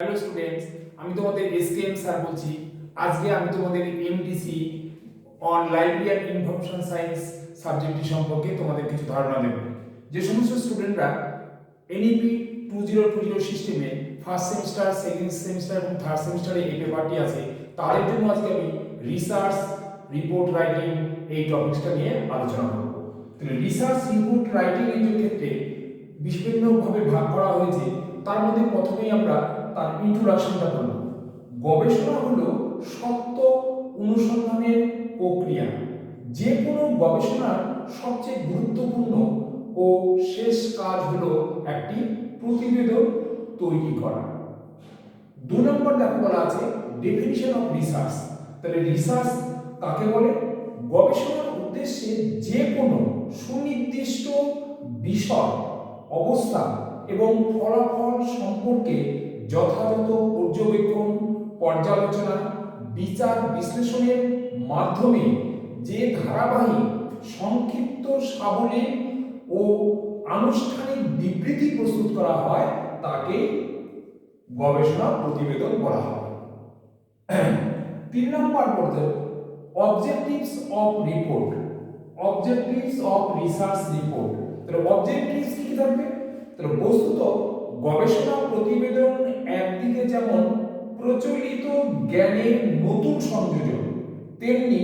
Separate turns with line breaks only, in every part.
Hello students, আমি তোমাদের SKM sir বলছি। আজকে আমি তোমাদের MDC on library and information science সাবজেক্টটি সম্পর্কে তোমাদের কিছু ধারণা দেব। যে সমস্ত স্টুডেন্টরা এনইপি 2020 সিস্টেমে ফার্স্ট সেমিস্টার, সেকেন্ড সেমিস্টার এবং থার্ড সেমিস্টারে এই পেপারটি আছে, তাদের জন্য আজকে আমি রিসার্চ রিপোর্ট রাইটিং এই টপিকসটা নিয়ে আলোচনা করব। তাহলে রিসার্চ রিপোর্ট রাইটিং এর ক্ষেত্রে বিভিন্নভাবে ভাগ করা হয়েছে। তার মধ্যে প্রথমেই আমরা তার ইন্ট্রোডাকশনটা করব। গবেষণা হলো সত্য অনুসন্ধানের প্রক্রিয়া। যে কোনো গবেষণার সবচেয়ে গুরুত্বপূর্ণ ও শেষ কাজ হলো একটি প্রতিবেদন তৈরি করা। 2 নম্বর দেখো বলা আছে ডেফিনিশন অফ রিসার্চ। তাহলে রিসার্চ কাকে বলে? গবেষণার উদ্দেশ্যে যে কোনো সুনির্দিষ্ট বিষয়, অবস্থা এবং ফলাফল সম্পর্কে যথাযথ পর্যবেক্ষণ, পর্যালোচনা, বিচার বিশ্লেষণের মাধ্যমে যে ধারাবাহিক, সংক্ষিপ্ত, সাবলীল ও আনুষ্ঠানিক বিবৃতি প্রস্তুত করা হয় তাকে গবেষণা প্রতিবেদন বলা হয়। 3 নম্বর পড়তে objectives of report, objectives of research report. তাহলে অবজেক্টিভস কি কি থাকবে? তাহলে বস্তুত গবেষণা প্রতিবেদন একদিকে যেমন প্রচলিত জ্ঞানের নতুন সংযোজন, তেমনি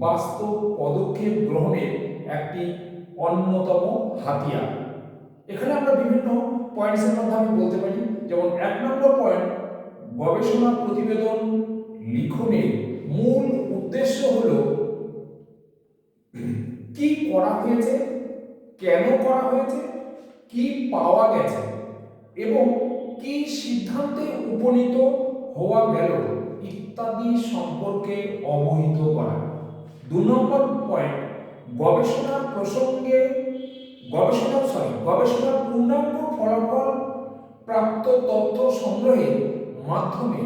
বাস্তব পদক্ষেপ গ্রহণের একটি অন্যতম হাতিয়ার। এখানে আমরা বিভিন্ন পয়েন্টসের মধ্যে আমি বলতে পারি, যেমন 1 নম্বর পয়েন্ট, গবেষণা প্রতিবেদন লিখনের মূল উদ্দেশ্য হলো কি করা হয়েছে, কেন করা হয়েছে, কি পাওয়া গেছে এবং কি সিদ্ধান্তে উপনীত হওয়া গেল ইত্যাদি সম্পর্কে অবহিত করা। 2 নম্বর পয়েন্ট, গবেষণার প্রসঙ্গে গবেষণার পূর্ণাঙ্গ ফলাফল, প্রাপ্ত তথ্য সংগ্রহের মাধ্যমে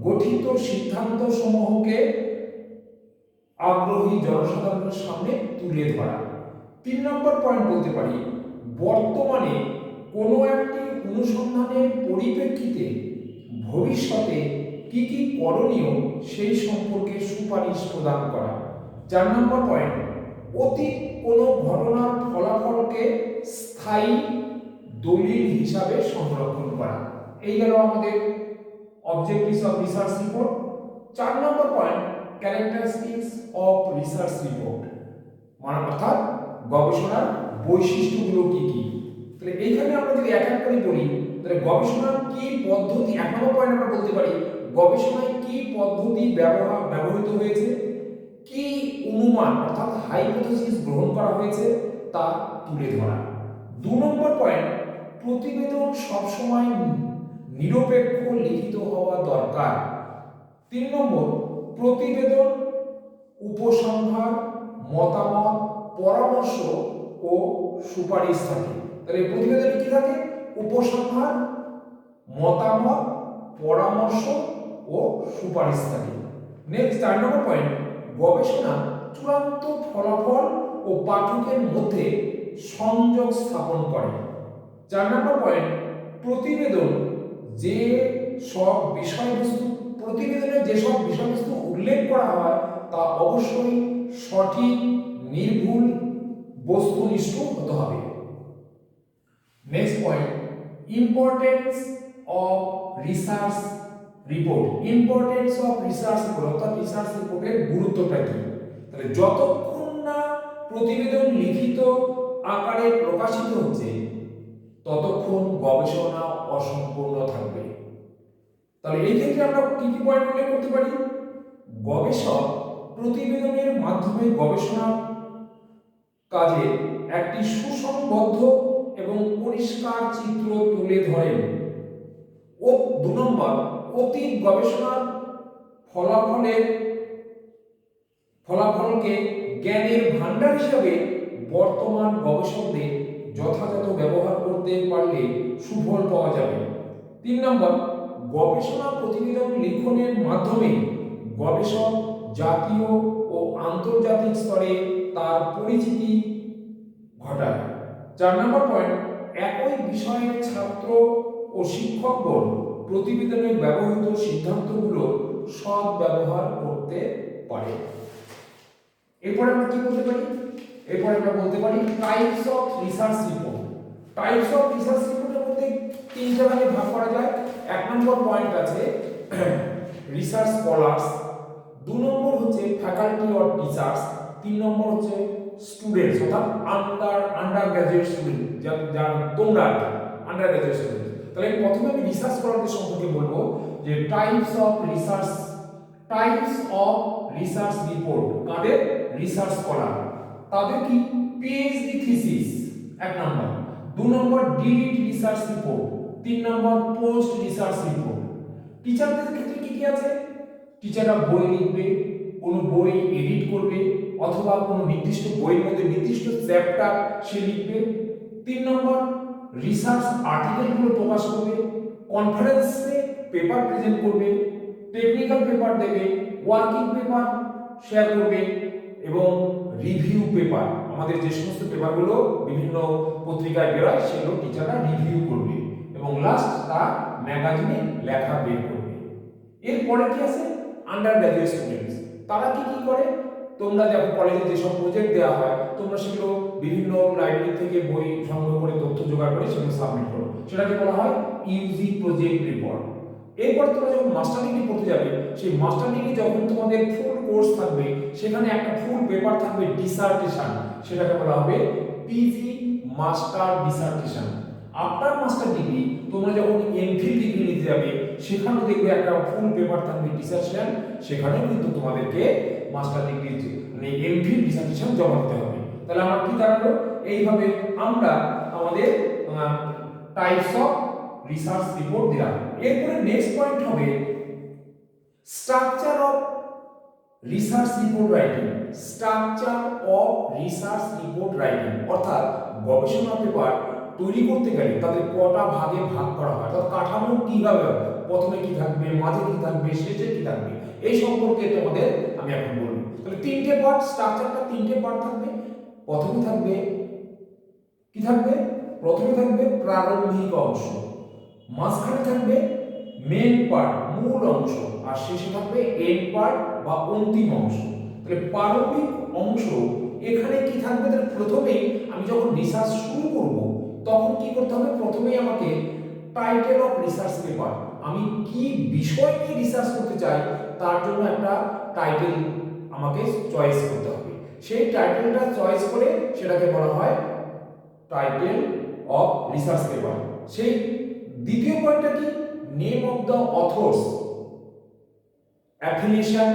গঠিত সিদ্ধান্ত সমূহকে আগ্রহী জনসাধারণের সামনে তুলে ধরা। 3 নম্বর পয়েন্ট বলতে পারি, বর্তমানে কোনো একটি অনুসন্ধানের পরিপ্রেক্ষিতে ভবিষ্যতে কি কি করণীয় সেই সম্পর্কে সুপারিশ প্রদান করা। 4 নম্বর পয়েন্ট, অতীত কোনো ঘটনার ফলাফলকে স্থায়ী দলিল হিসাবে সংরক্ষণ করা। এই গেল আমাদের objectives of research report. 4 number point, characteristics of research report, মানে অর্থাৎ গবেষণার বৈশিষ্ট্যগুলো কি কি। তাহলে এইখানে আমরা যদি এক এক করে বলি, তাহলে গবেষণার কি পদ্ধতি, 1 নম্বর পয়েন্ট আমরা বলতে পারি গবেষণায় কি পদ্ধতি ব্যবহৃত হয়েছে, কি অনুমান অর্থাৎ হাইপোথিসিস গ্রহণ করা হয়েছে তা তুলে ধরা। 2 নম্বর পয়েন্ট, প্রতিবেদন সবসময় নিরপেক্ষ লিখিত হওয়া দরকার। 3 নম্বর, প্রতিবেদন উপসংহার, মতামত, পরামর্শ ও সুপারিশ থাকে। তাহলে প্রতিবেদনে কি থাকে? উপসংহার, মতামত, পরামর্শ ও সুপারিশ থাকে। নেক্সট 4 নম্বর পয়েন্ট, গবেষণা চূড়ান্ত ফলাফল ও পাঠকের মধ্যে সংযোগ স্থাপন করে। 4 নম্বর পয়েন্ট, প্রতিবেদন যে সব বিষয়বস্তু প্রতিবেদনে যেসব বিষয়বস্তু উল্লেখ করা হয় তা অবশ্যই সঠিক, নির্ভুল, বস্তুনিষ্ঠ হতে হবে। Next point, importance of research report, importance of research report অর্থাৎ রিসার্চ রিপোর্টের গুরুত্বটা কি। তাহলে যতক্ষণ না প্রতিবেদন লিখিত আকারে প্রকাশিত হচ্ছে ততক্ষণ গবেষণা অসম্পূর্ণ থাকবে। তাহলে এই ক্ষেত্রে আমরা কি কি পয়েন্ট উল্লেখ করতে পারি? গবেষক প্রতিবেদনের মাধ্যমে গবেষণা কাজে একটি সুসংবদ্ধ এবং পরিষ্কার চিত্র তুলে ধরেন। ও 2 নম্বর, অতীত গবেষণার ফলাফলকে জ্ঞানের ভান্ডার হিসাবে বর্তমান গবেষকদের যথাযথ ব্যবহার করতে পারলে সুফল পাওয়া যাবে। 3 নম্বর, গবেষণা প্রতিবেদন লিখনের মাধ্যমে গবেষক জাতীয় ও আন্তর্জাতিক স্তরে তার পরিচিতি ঘটায়। 4 নম্বর পয়েন্ট, একই বিষয়ের ছাত্র ও শিক্ষকগণ প্রতিবেদনে ব্যবহৃত সিদ্ধান্তগুলো সৎ ব্যবহার করতে পারে। এরপরে আমরা কি বলতে পারি? এরপরে আমরা বলতে পারি types of research report. Types of research রিপোর্টের মধ্যে তিনটা ভাগে ভাগ করা যায়। এক নম্বর পয়েন্ট আছে রিসার্চ স্কলার্স, দু নম্বর হচ্ছে ফ্যাকাল্টি অর টিচার্স, তিন নম্বর হচ্ছে স্টুডেন্টস অর্থাৎ আন্ডার গ্র্যাজুয়েট স্টুডেন্ট, যা তোমরা আন্ডার গ্র্যাজুয়েট স্টুডেন্ট। তাহলে প্রথমে আমি রিসার্চ স্কলারদের সম্পর্কে বলবো যে টাইপস অফ রিসার্চ রিপোর্ট। কাদের? Research scholar. তাদের কি? পিএইচডি থিসিস এক নম্বর, দু নম্বর ডিলিট রিসার্চ রিপোর্ট, তিন নম্বর পোস্ট রিসার্চ রিপোর্ট। টিচারদের ক্ষেত্রে কি কি আছে? টিচাররা বই লিখবে, কোনো বই এডিট করবে, অথবা কোনো নির্দিষ্ট বইয়ের মধ্যে নির্দিষ্ট চ্যাপ্টার সে লিখবে। তিন নম্বর রিসার্চ আর্টিকেলগুলো প্রকাশ করবে, কনফারেন্সে পেপার প্রেজেন্ট করবে, টেকনিক্যাল পেপার দেবে, ওয়ার্কিং পেপার শেয়ার করবে এবং রিভিউ পেপার, আমাদের যে সমস্ত পেপারগুলো বিভিন্ন পত্রিকায় বেরোয় সেগুলো টিচাররা রিভিউ করবে এবং লাস্ট তা ম্যাগাজিনে লেখা বের করবে। এরপরে কি আছে? Under graduate students. তারা কি কি করে? তোমরা যখন কলেজে যেসব প্রজেক্ট দেওয়া হয় তোমরা সেগুলো বিভিন্ন লাইব্রেরি থেকে বই সংগ্রহ করে তথ্য জোগাড় করে সেগুলো সাবমিট করো, সেটাকে বলা হয় ইউজি প্রজেক্ট রিপোর্ট। এরপর তোমরা যখন মাস্টার ডিগ্রি পড়তে যাবে, সেই মাস্টার ডিগ্রি যখন তোমাদের ফুল কোর্স থাকবে সেখানে একটা ফুল পেপার থাকবে ডিসার্টেশন, সেটাকে বলা হবে PG master dissertation. After master degree তোমরা যখন এমফিল ডিগ্রি নিতে যাবে সেখানেও দেখবে একটা ফুল পেপার থাকবে ডিসার্টেশন, সেখানেও কিন্তু তোমাদেরকে মাস্টার ডিগ্রি মানে এমফিল ডিসার্টেশন জমা দিতে হবে। তাহলে আমরা কি দাঁড়ালো? এইভাবে আমরা আমাদের টাইপস অফ রিসার্চ রিপোর্ট দিলাম। এরপরে নেক্সট পয়েন্ট হবে structure of research report writing. Structure of research report writing অর্থাৎ গবেষণা পেপার তৈরি করতে গেলে তাদের কটা ভাগে ভাগ করা হয়, অর্থাৎ কাঠামো কিভাবে হবে, প্রথমে কি থাকবে, মাঝে কি থাকবে, শেষে কি থাকবে, এই সম্পর্কে তোমাদের আমি এখন বলবো। তাহলে তিনটে পার্ট, স্ট্রাকচারটা তিনটে পার্ট থাকবে। প্রথমে থাকবে কি থাকবে? প্রথমে থাকবে প্রারম্ভিক অংশ, মাঝখানে থাকবে মেন পার্ট মূল অংশ, আর শেষে থাকবে এন্ড পার্ট বা অন্তিম অংশ। তাহলে প্রারম্ভিক অংশ এখানে কি থাকবে? তাহলে প্রথমেই আমি যখন রিসার্চ শুরু করব তখন কি করতে হবে? প্রথমেই আমাকে টাইটেল অফ রিসার্চ পেপার, আমি কি বিষয় নিয়ে রিসার্চ করতে চাই তার জন্য একটা টাইটেল আমাকে চয়েস করতে হবে। সেই টাইটেলটা চয়েস করে সেটাকে বলা হয় টাইটেল অফ রিসার্চ পেপার। সেই দ্বিতীয় পয়েন্টটা কি? Name of the authors, affiliation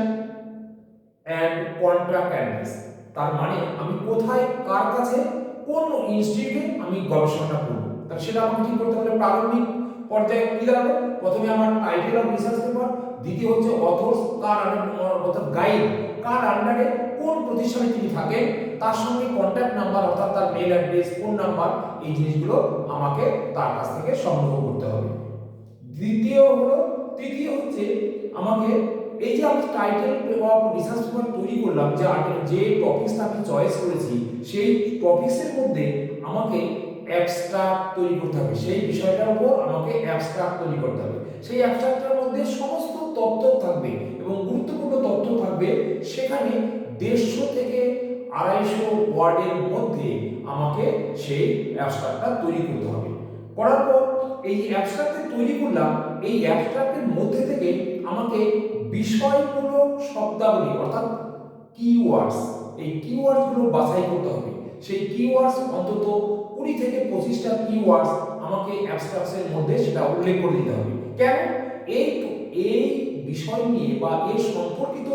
and contract address. তার মানে আমি কোথায়, কার কাছে, কোন ইনস্টিটিউটে আমি গবেষণা করব, তাহলে সেটা আমাকে কি করতে হবে? প্রারম্ভিক পর্যায়ে কি দাঁড়াবে? প্রথমে আমার টাইটেল অফ রিসার্চ পেপার, দ্বিতীয় হচ্ছে অথর্স, কার অর্থাৎ গাইড, কার আন্ডারে কোন প্রতিষ্ঠানে তিনি থাকেন, তার সঙ্গে কন্ট্যাক্ট নাম্বার অর্থাৎ তার মেল অ্যাড্রেস, ফোন নাম্বার, এই জিনিসগুলো আমাকে তার কাছ থেকে সংগ্রহ করতে হবে। তৃতীয় হচ্ছে আমাকে এই যে আমি টাইটেল অফ রিসার্চ পেপার তৈরি করলাম, যে টপিকসটা আমি চয়েস করেছি সেই টপিকসের মধ্যে আমাকে অ্যাবস্ট্রাক্ট তৈরি করতে হবে, সেই বিষয়টার উপর আমাকে অ্যাবস্ট্রাক্ট তৈরি করতে হবে। সেই অ্যাবস্ট্রাক্টের মধ্যে সমস্ত তথ্য থাকবে এবং গুরুত্বপূর্ণ তথ্য থাকবে। সেখানে 150 থেকে 250 ওয়ার্ডের মধ্যে আমাকে সেই অ্যাবস্ট্রাক্টটা তৈরি করতে হবে। করার পর এই অ্যাবস্ট্রাক্ট তৈরি করলাম, এই অ্যাবস্ট্রাক্টের মধ্যে থেকে আমাকে বিষয়মূলক শব্দাবলী অর্থাৎ কিওয়ার্ডস, এই কিওয়ার্ডসগুলো বাছাই করতে হবে। সেই কিওয়ার্ডস অন্তত 20 থেকে 25টা কিওয়ার্ডস আমাকে অ্যাবস্ট্রাক্টের মধ্যে সেটা উল্লেখ করে দিতে হবে। কেন? এই বিষয় নিয়ে বা এই সম্পর্কিত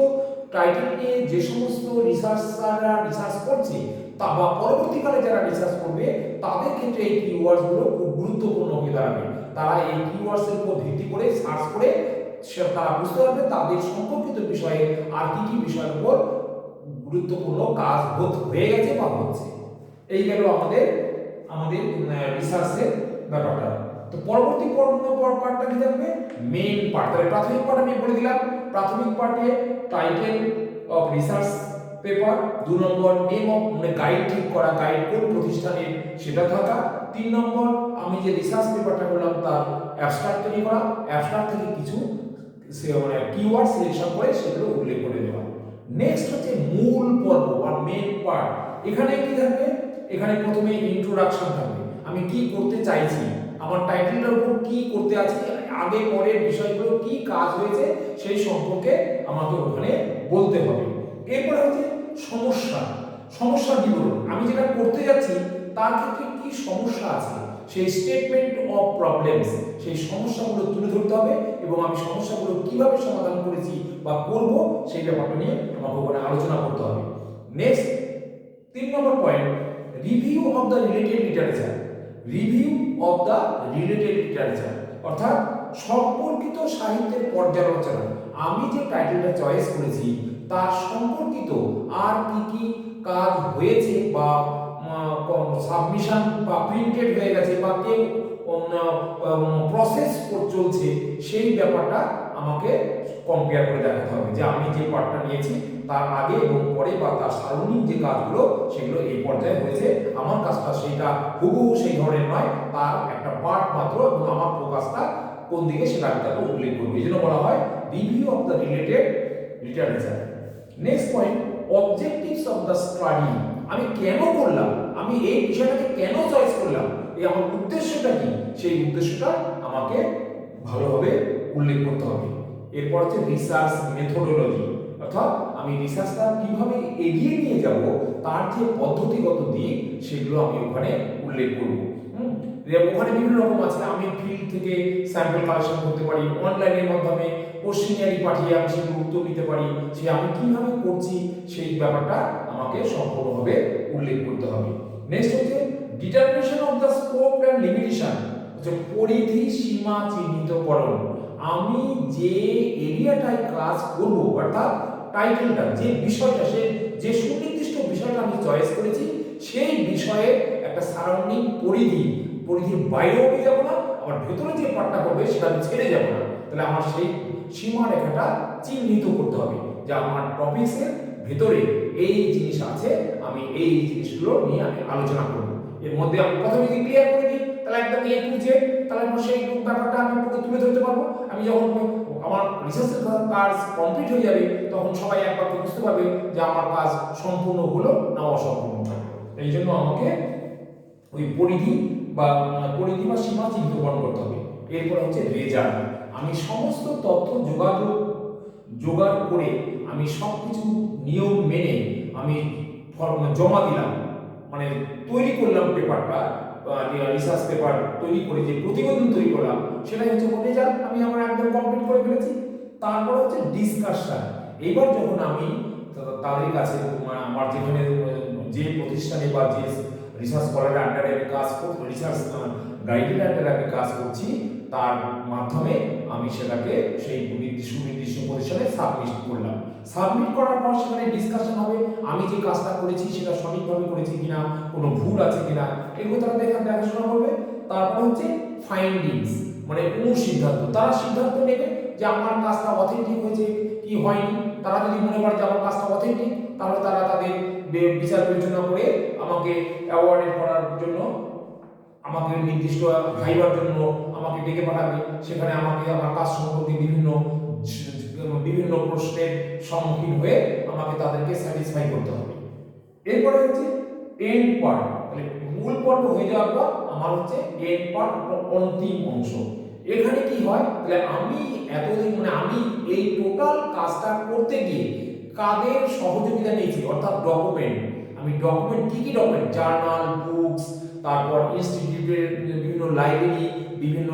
টাইটেল নিয়ে যে সমস্ত রিসার্চাররা রিসার্চ করছে তা বা পরবর্তীকালে যারা রিসার্চ করবে তাদের ক্ষেত্রে এই কিওয়ার্ডসগুলো খুব গুরুত্বপূর্ণ হয়ে দাঁড়াবে। তারা এই কিওয়ার্ডসের উপর ভিত্তি করে সার্চ করে তারা বুঝতে পারবে তাদের সম্পর্কিত বিষয়ে আর কি কি বিষয়ের উপর গুরুত্বপূর্ণ কাজ হয়ে গেছে বা হচ্ছে। এই গেল আমাদের রিসার্চের ব্যাপারটা। তো পরবর্তী পার্টটা কি থাকবে? Main part. তাহলে প্রাথমিক পার্ট আমি বলে দিলাম, প্রাথমিক পার্টে title of research paper, 2 number name of মানে গাইড ঠিক করা, গাইড কোন প্রতিষ্ঠানের সেটা থাকা, 3 নম্বর আমি যে রিসার্চ পেপারটা করলাম তার অ্যাবস্ট্রাক্ট তৈরি করা, অ্যাবস্ট্রাক্ট থেকে কিছু মানে কিওয়ার্ড সিলেকশন করে সেগুলো উল্লেখ করে দেওয়া। নেক্সট হচ্ছে মূল পর্ব বা মেন পার্ট। এখানে কি থাকবে? এখানে প্রথমে ইন্ট্রোডাকশন থাকবে, আমি কি করতে চাইছি, আমার টাইটেলটার উপর কি করতে আছে, আগে পরের বিষয়গুলো কি কাজ হয়েছে সেই সম্পর্কে আমাকে ওখানে বলতে হবে। এরপর হচ্ছে সমস্যা, সমস্যার বিবরণ, আমি যেটা করতে যাচ্ছি তার ক্ষেত্রে কি সমস্যা আছে সেই স্টেটমেন্ট অফ প্রবলেমস, সেই সমস্যাগুলো তুলে ধরতে হবে এবং আমি সমস্যাগুলো কিভাবে সমাধান করেছি বা করব সেই ব্যাপারটা নিয়ে আমাকে ওখানে আলোচনা করতে হবে। Next 3 number point, review of the related literature, review of the related literature অর্থাৎ সম্পর্কিত সাহিত্যের পর্যালোচনা, আমি যে টাইটেলটা চয়েস করেছি তার সম্পর্কিত আর কি কি কাজ হয়েছে বা সাবমিশন বা প্রিন্টেড হয়ে গেছে বা কেউ প্রসেস চলছে সেই ব্যাপারটা আমাকে কম্পেয়ার করে দেখাতে হবে যে আমি যে পার্টটা নিয়েছি তার আগে এবং পরে বা তার সার্বজনীন যে কাজগুলো সেগুলো এই পর্যায়ে হয়েছে, আমার কাজটা সেইটা হুবহু সেই ধরনের নয়, তার একটা পার্ট মাত্র এবং আমার ফোকাসটা কোন দিকে সেটা আমি তাকে উল্লেখ করবো। এই জন্য বলা হয় review of the related literature. Next point, objectives of the study, আমি কেন করলাম, আমি এই বিষয়টাকে কেন চয়েস করলাম, এই আমার উদ্দেশ্যটা কি, সেই উদ্দেশ্যটা আমাকে ভালোভাবে উল্লেখ করতে হবে। এরপর হচ্ছে রিসার্চ মেথোডোলজি, অর্থাৎ আমি রিসার্চটা কিভাবে এগিয়ে নিয়ে যাব তার যে পদ্ধতিগত দিক সেগুলো আমি ওখানে উল্লেখ করব। ওখানে বিভিন্ন রকম আছে, আমি ফিল্ড থেকে স্যাম্পল কালেকশন করতে পারি, অনলাইনের মাধ্যমে কোশ্চেনিয়ারি পাঠিয়ে আমি সেগুলো উত্তর দিতে পারি, সে আমি কিভাবে করছি সেই ব্যাপারটা আমাকে সম্পূর্ণভাবে উল্লেখ করতে হবে। নেক্সট হচ্ছে determination of the scope and limitation, হচ্ছে পরিধি সীমা চিহ্নিতকরণ, আমি যে এরিয়াটায় কাজ করব অর্থাৎ টাইটেলটা যে বিষয়টা সে যে সুনির্দিষ্ট বিষয়টা আমি চয়েস করেছি সেই বিষয়ে একটা সারাউন্ডিং পরিধির বাইরেও আমি যাব না, আমার ভেতরে যে পার্টটা করবে সেটা আমি ছেড়ে যাব না, তাহলে আমার সেই সীমারেখাটা চিহ্নিত করতে হবে যে আমার টপিক্সের ভেতরে এই জিনিস আছে, আমি এই জিনিসগুলো নিয়ে আমি আলোচনা করব। এর মধ্যে আমি প্রথমে যদি ক্লিয়ার করে দিই তাহলে একদম এ টু জেড, তাহলে আমার সেই ব্যাপারটা আমি পুরো তুলে ধরতে পারবো। আমি যখন আমার রিসার্চের কাজ কমপ্লিট হয়ে যাবে তখন সবাই একবার বুঝতে পারবে যে আমার কাজ সম্পূর্ণ হলো না অসম্পূর্ণ থাকলো। এই জন্য আমাকে ওই পরিধি বা সীমা চিহ্নিতকরণ করতে হবে। এরপর হচ্ছে রেজাল্ট, আমি সমস্ত তথ্য জোগাড় করে আমি সবকিছু নিয়ম মেনে আমি জমা দিলাম, মানে তৈরি করলাম পেপারটা, রিসার্চ পেপার তৈরি করে যে প্রতিবেদন তৈরি করলাম সেটাই হচ্ছে রেজাল্ট, আমি আমার একদম কমপ্লিট করে ফেলেছি। তারপর হচ্ছে ডিসকাশন, এবার যখন আমি তাদের কাছে আমার যেখানে যে প্রতিষ্ঠানে বা যে রিসার্চ স্কলারের আন্ডারে আমি কাজ করছি, রিসার্চ গাইডের আন্ডারে আমি কাজ করছি, তার মাধ্যমে আমি সেটাকে সেই সুনির্দিষ্ট প্রতিষ্ঠানে সাবমিট করলাম। সাবমিট করার পর সেখানে ডিসকাশন হবে, আমি যে কাজটা করেছি সেটা সঠিকভাবে করেছি কিনা, কোনো ভুল আছে কিনা, এগুলো তারা দেখাশোনা করবে। তারপর হচ্ছে ফাইন্ডিংস, মানে অনুসিদ্ধান্ত, তারা সিদ্ধান্ত নেবে যে আমার কাজটা অথেন্টিক হয়েছে কি হয়নি। তারা যদি মনে করে যে আমার কাজটা অথেন্টিক তাহলে তারা তাদের বিচার বিবেচনা করে আমাকে অ্যাওয়ার্ড করার জন্য, আমাকে নির্দিষ্ট ভাইবার জন্য আমাকে ডেকে পাঠাবে, সেখানে আমাকে আমার কাজ সম্পর্কে বিভিন্ন প্রশ্নের সম্মুখীন হয়ে আমাকে তাদেরকে স্যাটিসফাই করতে হবে। এরপরে হচ্ছে এন্ড পার্ট, মানে মূল পর্ব হয়ে যাওয়ার পর আমার হচ্ছে এন্ড পার্ট, অন্তিম অংশ। এখানে কি হয়, তাহলে আমি এতদিন মানে আমি এই টোটাল কাজটা করতে গিয়ে কাদের সহযোগিতা নিয়েছি, অর্থাৎ ডকুমেন্ট, আমি ডকুমেন্ট কি কি ডকুমেন্ট, জার্নাল, বুকস, তারপর ইনস্টিটিউটের বিভিন্ন লাইব্রেরি, বিভিন্ন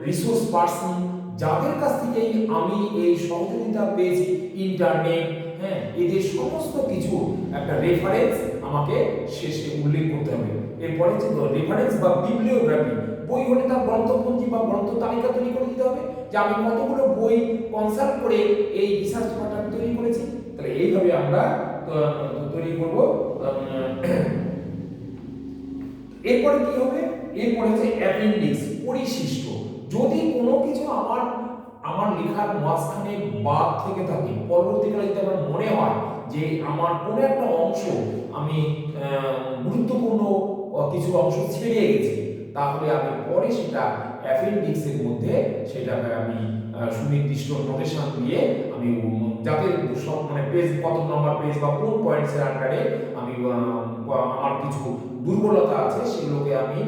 রিসোর্স পার্সন, যাদের কাছ থেকে আমি এই সহযোগিতা পেয়েছি, ইন্টারনেট, হ্যাঁ, এদের সমস্ত কিছু একটা রেফারেন্স আমাকে শেষে উল্লেখ করতে হবে। এরপরে হচ্ছে রেফারেন্স বা বিবলিওগ্রাফি, বই হলে তার গ্রন্থপঞ্জি বা গ্রন্থ তালিকা তৈরি করে দিতে হবে যে আমি কতগুলো বই কনসাল্ট করে এই রিসার্চ পেপারটা তৈরি করেছি। তাহলে এইভাবে আমরা তৈরি করব। এরপরে কি হবে, এরপরে হচ্ছে অ্যাপেন্ডিক্স, পরিশিষ্ট, যদি কোনো কিছু আমার লেখার মাঝখানে বাদ থেকে থাকে, পরবর্তীকালে যদি আমার মনে হয় যে আমার কোনো একটা অংশ আমি গুরুত্বপূর্ণ কিছু অংশ ছেড়ে গেছি, তাহলে আমি পরে সেটা অ্যাপেন্ডিক্সের মধ্যে সেটাকে আমি সুনির্দিষ্ট নোটেশন দিয়ে আমি যাতে সব মানে পেজ কত নম্বর পেজ বা কোন পয়েন্টসের আন্ডারে আমি আমার কিছু দুর্বলতা আছে সেগুলোকে আমি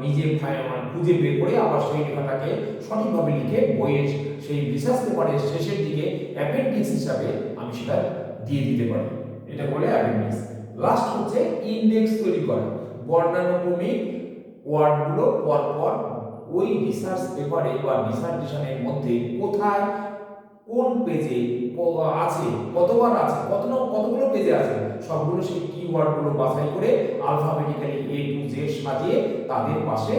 নিজে মানে খুঁজে বের করে আবার সেই লেখাটাকে সঠিকভাবে লিখে বইয়ের সেই রিসার্চ পেপারের শেষের দিকে অ্যাপেন্ডিক্স হিসাবে আমি সেটা দিয়ে দিতে পারি, এটা বলে অ্যাপেন্ডিক্স। লাস্ট হচ্ছে ইন্ডেক্স তৈরি করা, বর্ণানুক্রমিক ওয়ার্ডগুলো পরপর ওই রিসার্চ পেপারে বা ডিসার্টেশনের মধ্যে কোথায় কোন পেজে আছে, কতবার আছে, কতগুলো পেজে আছে, সবগুলো সেই কিওয়ার্ডগুলো বাছাই করে আলফাবেটিক্যালি A to Z সাজিয়ে তাদের পাশে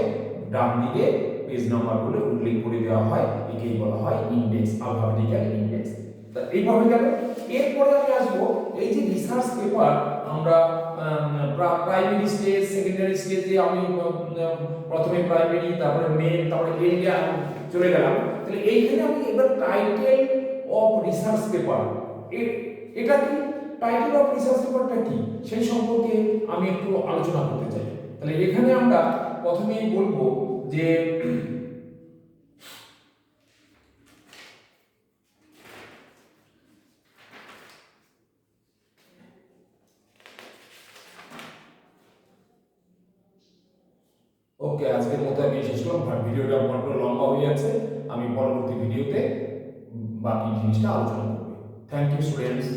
ডান দিকে পেজ নাম্বারগুলো উল্লেখ করে দেওয়া হয়, একেই বলা হয় ইন্ডেক্স, আলফাবেটিক্যাল ইন্ডেক্স। তা এইভাবে গেল। এরপরে আমি আসবো এই যে রিসার্চ পেপার আমরা প্রাইমারি স্টেজ, সেকেন্ডারি স্টেজে আমি প্রথমে প্রাইমারি, তারপরে মেন, তারপরে এন্ডে চলে গেলাম। তাহলে এইখানে আমি এবার টাইটেল অফ রিসার্চ পেপার, এটা কি, টাইটেল অফ রিসার্চ পেপারটা কি সেই সম্পর্কে আমি একটু আলোচনা করতে চাই। তাহলে এখানে আমরা প্রথমেই বলবো যে ওকে, আজকের মতো আমি শেষ করলাম। ভিডিওটা বড্ড লম্বা হয়ে যাচ্ছে, আমি পরবর্তী ভিডিওতে বাকি জিনিসটা আলোচনা করব। Thank you students.